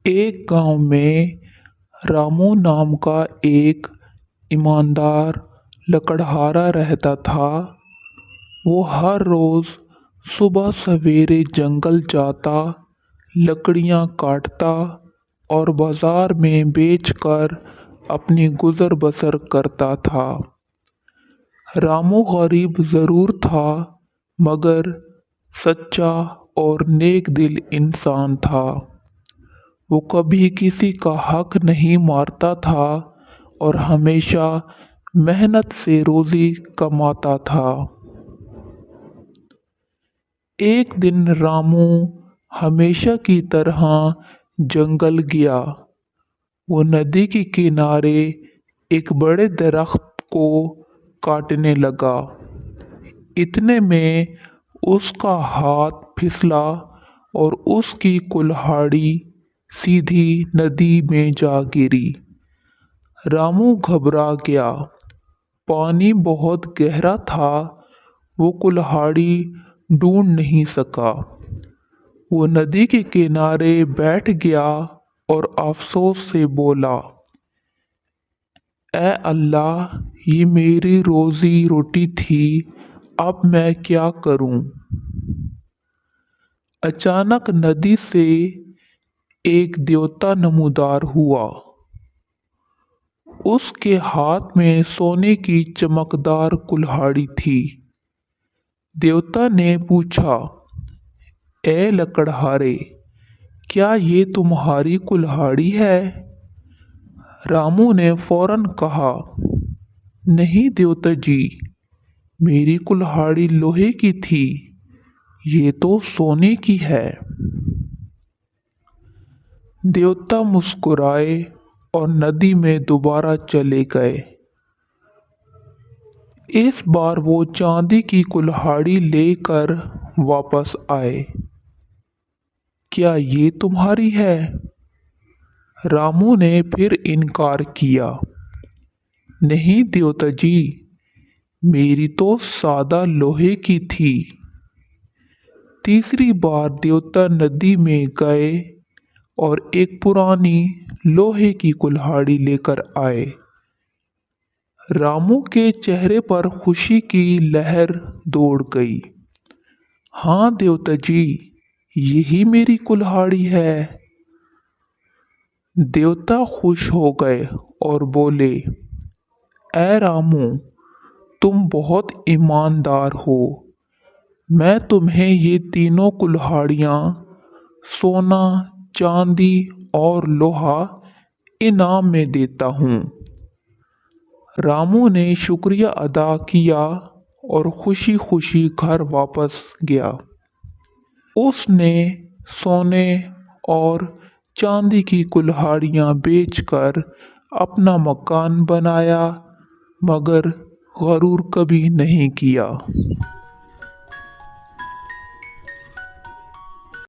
एक गांव में रामू नाम का एक ईमानदार लकड़हारा रहता था। वो हर रोज सुबह सवेरे जंगल जाता, लकड़ियां काटता और बाजार में बेचकर अपनी गुजर बसर करता था। रामू गरीब जरूर था, मगर सच्चा और नेक दिल इंसान था। वो कभी किसी का हक नहीं मारता था और हमेशा मेहनत से रोजी कमाता था। एक दिन रामू हमेशा की तरह जंगल गया। वो नदी के किनारे एक बड़े दरख्त को काटने लगा। इतने में उसका हाथ फिसला और उसकी कुल्हाड़ी सीधी नदी में जा गिरी। रामू घबरा गया। पानी बहुत गहरा था, वो कुल्हाड़ी ढूंढ नहीं सका। वो नदी के किनारे बैठ गया और अफसोस से बोला, ए अल्लाह, ये मेरी रोजी रोटी थी, अब मैं क्या करूं। अचानक नदी से एक देवता नमूदार हुआ। उसके हाथ में सोने की चमकदार कुल्हाड़ी थी। देवता ने पूछा, ए लकड़हारे, क्या ये तुम्हारी कुल्हाड़ी है? रामू ने फौरन कहा, नहीं देवता जी, मेरी कुल्हाड़ी लोहे की थी, ये तो सोने की है। देवता मुस्कुराए और नदी में दोबारा चले गए। इस बार वो चांदी की कुल्हाड़ी लेकर वापस आए। क्या ये तुम्हारी है? रामू ने फिर इनकार किया, नहीं देवता जी, मेरी तो सादा लोहे की थी। तीसरी बार देवता नदी में गए और एक पुरानी लोहे की कुल्हाड़ी लेकर आए। रामू के चेहरे पर खुशी की लहर दौड़ गई। हाँ देवता जी, यही मेरी कुल्हाड़ी है। देवता खुश हो गए और बोले, ए रामू, तुम बहुत ईमानदार हो। मैं तुम्हें ये तीनों कुल्हाड़ियाँ, सोना, चांदी और लोहा इनाम में देता हूँ। रामू ने शुक्रिया अदा किया और खुशी खुशी घर वापस गया। उसने सोने और चांदी की कुल्हाड़ियाँ बेचकर अपना मकान बनाया, मगर गरूर कभी नहीं किया।